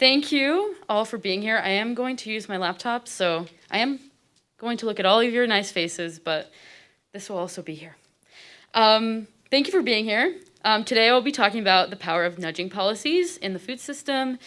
Thank you all for being here. I am going to use my laptop, so I am going to look at all of your nice faces, but this will also be here. Thank you for being here. Today I will be talking about the power of nudging policies in the food system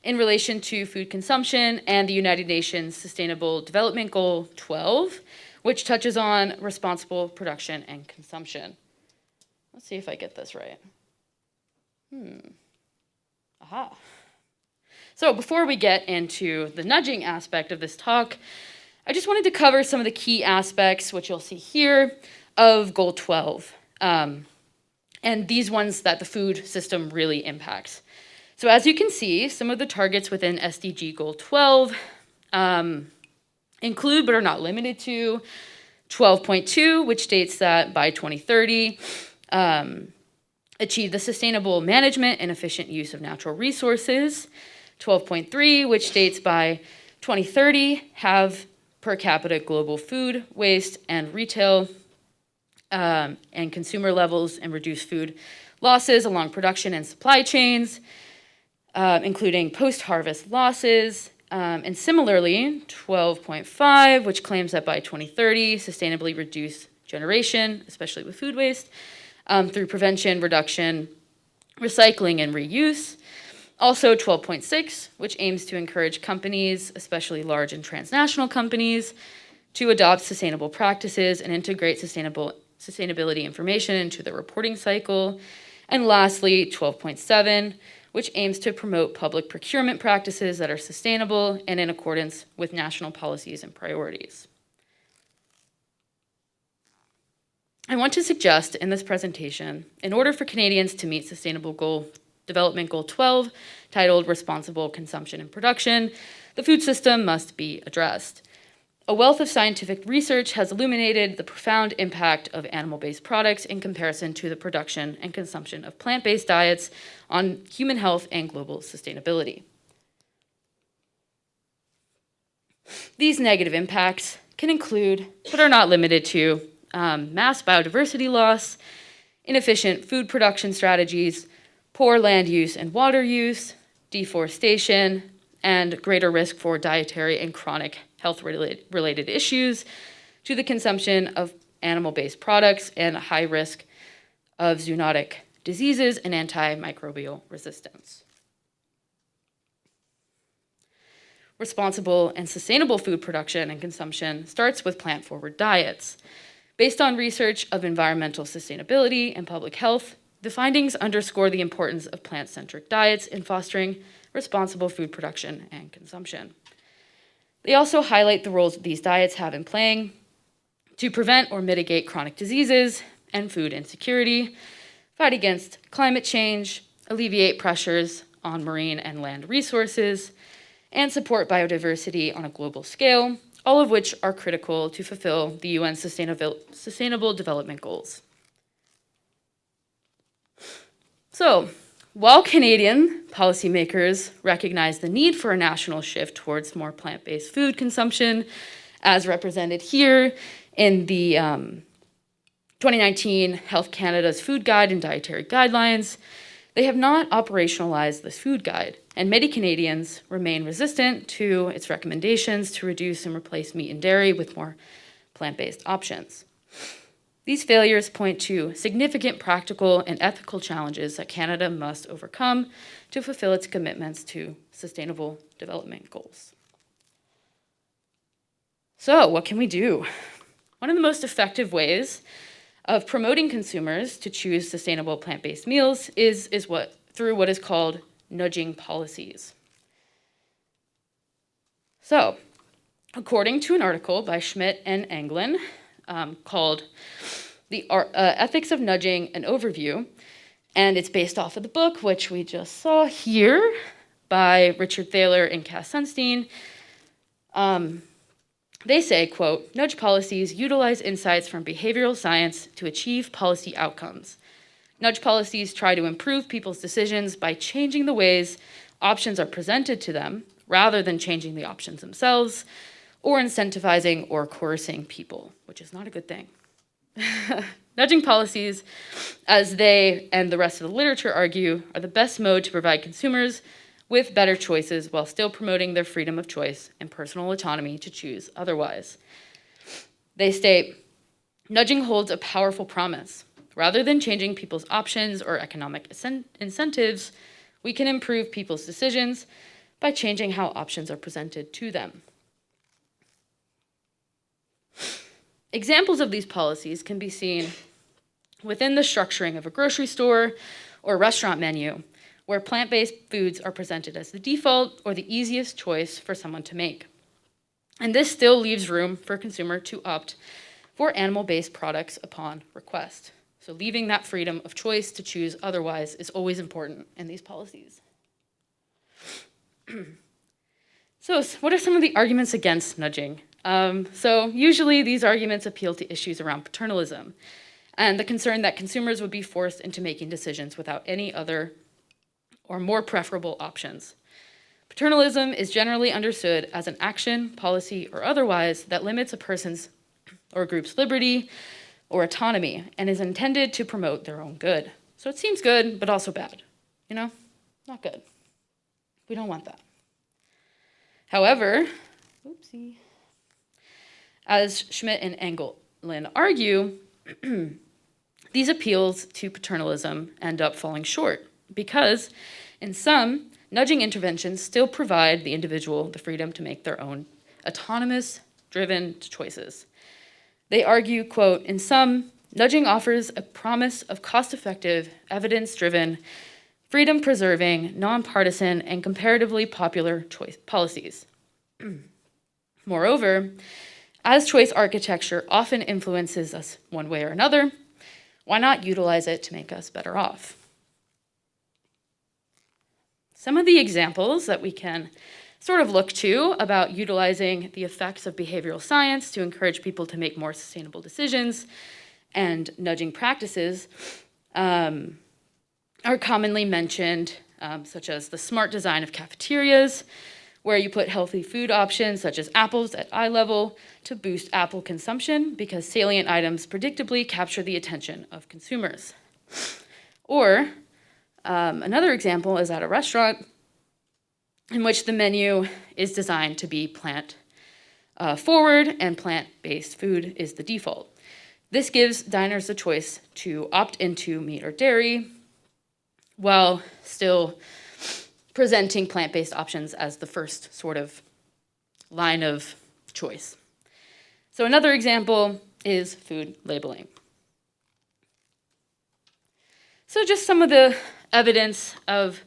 in relation to food consumption and the United Nations Sustainable Development Goal 12, which touches on responsible production and consumption. Let's see if I get this right. Aha. So before we get into the nudging aspect of this talk, I just wanted to cover some of the key aspects, which you'll see here, of Goal 12, and these ones that the food system really impacts. So as you can see, some of the targets within SDG Goal 12 include, but are not limited to, 12.2, which states that by 2030, achieve the sustainable management and efficient use of natural resources. 12.3, which states by 2030, have per capita global food waste and retail and consumer levels and reduce food losses along production and supply chains, including post-harvest losses. And similarly, 12.5, which claims that by 2030, sustainably reduce generation, especially with food waste, through prevention, reduction, recycling, and reuse. Also 12.6, which aims to encourage companies, especially large and transnational companies, to adopt sustainable practices and integrate sustainability information into the reporting cycle. And lastly, 12.7, which aims to promote public procurement practices that are sustainable and in accordance with national policies and priorities. I want to suggest in this presentation, in order for Canadians to meet Sustainable Development Goal 12, titled Responsible Consumption and Production, the food system must be addressed. A wealth of scientific research has illuminated the profound impact of animal-based products in comparison to the production and consumption of plant-based diets on human health and global sustainability. These negative impacts can include, but are not limited to, mass biodiversity loss, inefficient food production strategies, poor land use and water use, deforestation, and greater risk for dietary and chronic health-related issues to the consumption of animal-based products and a high risk of zoonotic diseases and antimicrobial resistance. Responsible and sustainable food production and consumption starts with plant-forward diets. Based on research of environmental sustainability and public health, the findings underscore the importance of plant-centric diets in fostering responsible food production and consumption. They also highlight the roles these diets have in playing to prevent or mitigate chronic diseases and food insecurity, fight against climate change, alleviate pressures on marine and land resources, and support biodiversity on a global scale, all of which are critical to fulfill the UN Sustainable Development Goals. So, while Canadian policymakers recognize the need for a national shift towards more plant-based food consumption, as represented here in the 2019 Health Canada's Food Guide and Dietary Guidelines, they have not operationalized this food guide, and many Canadians remain resistant to its recommendations to reduce and replace meat and dairy with more plant-based options. These failures point to significant practical and ethical challenges that Canada must overcome to fulfill its commitments to Sustainable Development Goals. So, what can we do? One of the most effective ways of promoting consumers to choose sustainable plant-based meals is through what is called nudging policies. So, according to an article by Schmidt and Anglin called The Ethics of Nudging, an Overview, and it's based off of the book, which we just saw here, by Richard Thaler and Cass Sunstein. They say, quote, nudge policies utilize insights from behavioral science to achieve policy outcomes. Nudge policies try to improve people's decisions by changing the ways options are presented to them, rather than changing the options themselves, or incentivizing or coercing people, which is not a good thing. Nudging policies, as they and the rest of the literature argue, are the best mode to provide consumers with better choices while still promoting their freedom of choice and personal autonomy to choose otherwise. They state, nudging holds a powerful promise. Rather than changing people's options or economic incentives, we can improve people's decisions by changing how options are presented to them. Examples of these policies can be seen within the structuring of a grocery store or restaurant menu, where plant-based foods are presented as the default or the easiest choice for someone to make. And this still leaves room for a consumer to opt for animal-based products upon request. So leaving that freedom of choice to choose otherwise is always important in these policies. So what are some of the arguments against nudging? So usually these arguments appeal to issues around paternalism and the concern that consumers would be forced into making decisions without any other or more preferable options. Paternalism is generally understood as an action, policy, or otherwise that limits a person's or group's liberty or autonomy and is intended to promote their own good. So it seems good, but also bad. You know, not good. We don't want that. However, as Schmidt and Engelin argue, these appeals to paternalism end up falling short because, in some, nudging interventions still provide the individual the freedom to make their own autonomous, driven choices. They argue, quote, in some, nudging offers a promise of cost-effective, evidence-driven, freedom-preserving, nonpartisan, and comparatively popular choice policies. Moreover, as choice architecture often influences us one way or another, why not utilize it to make us better off? Some of the examples that we can sort of look to about utilizing the effects of behavioral science to encourage people to make more sustainable decisions and nudging practices are commonly mentioned, such as the smart design of cafeterias, where you put healthy food options such as apples at eye level to boost apple consumption because salient items predictably capture the attention of consumers. Or another example is at a restaurant in which the menu is designed to be plant forward and plant-based food is the default. This gives diners the choice to opt into meat or dairy while still presenting plant-based options as the first sort of line of choice. So another example is food labeling. So just some of the evidence of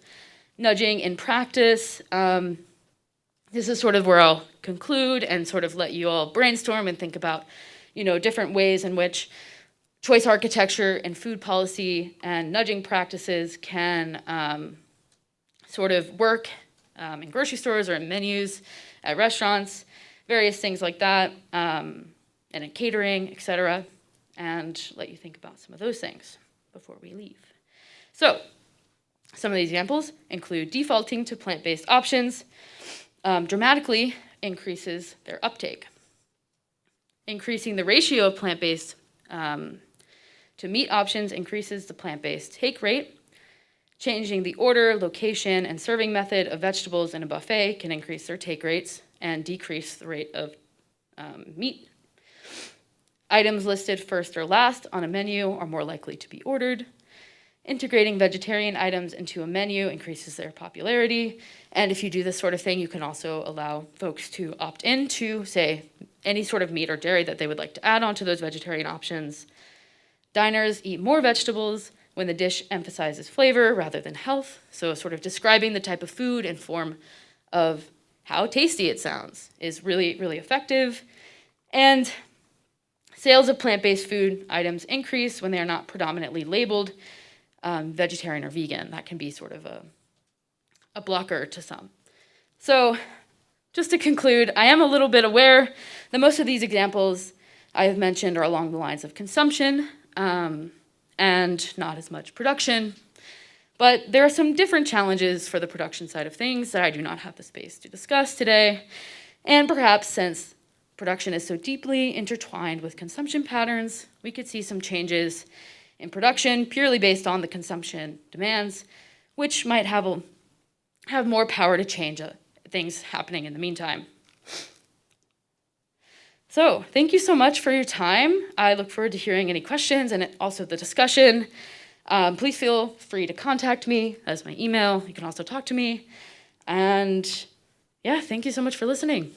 nudging in practice. This is sort of where I'll conclude and sort of let you all brainstorm and think about, different ways in which choice architecture and food policy and nudging practices can sort of work in grocery stores or in menus at restaurants, various things like that, and in catering, etc., and let you think about some of those things before we leave. So some of the examples include defaulting to plant-based options dramatically increases their uptake. Increasing the ratio of plant-based to meat options increases the plant-based take rate. Changing the order, location, and serving method of vegetables in a buffet can increase their take rates and decrease the rate of meat. Items listed first or last on a menu are more likely to be ordered. Integrating vegetarian items into a menu increases their popularity. And if you do this sort of thing, you can also allow folks to opt into, say, any sort of meat or dairy that they would like to add onto those vegetarian options. Diners eat more vegetables when the dish emphasizes flavor rather than health. So sort of describing the type of food in form of how tasty it sounds is really, really effective. And sales of plant-based food items increase when they are not predominantly labeled vegetarian or vegan. That can be sort of a blocker to some. So just to conclude, I am a little bit aware that most of these examples I have mentioned are along the lines of consumption and not as much production. But there are some different challenges for the production side of things that I do not have the space to discuss today. And perhaps since production is so deeply intertwined with consumption patterns, we could see some changes in production purely based on the consumption demands, which might have have more power to change things happening in the meantime. So thank you so much for your time. I look forward to hearing any questions and also the discussion. Please feel free to contact me. That's my email. You can also talk to me. And yeah, thank you so much for listening.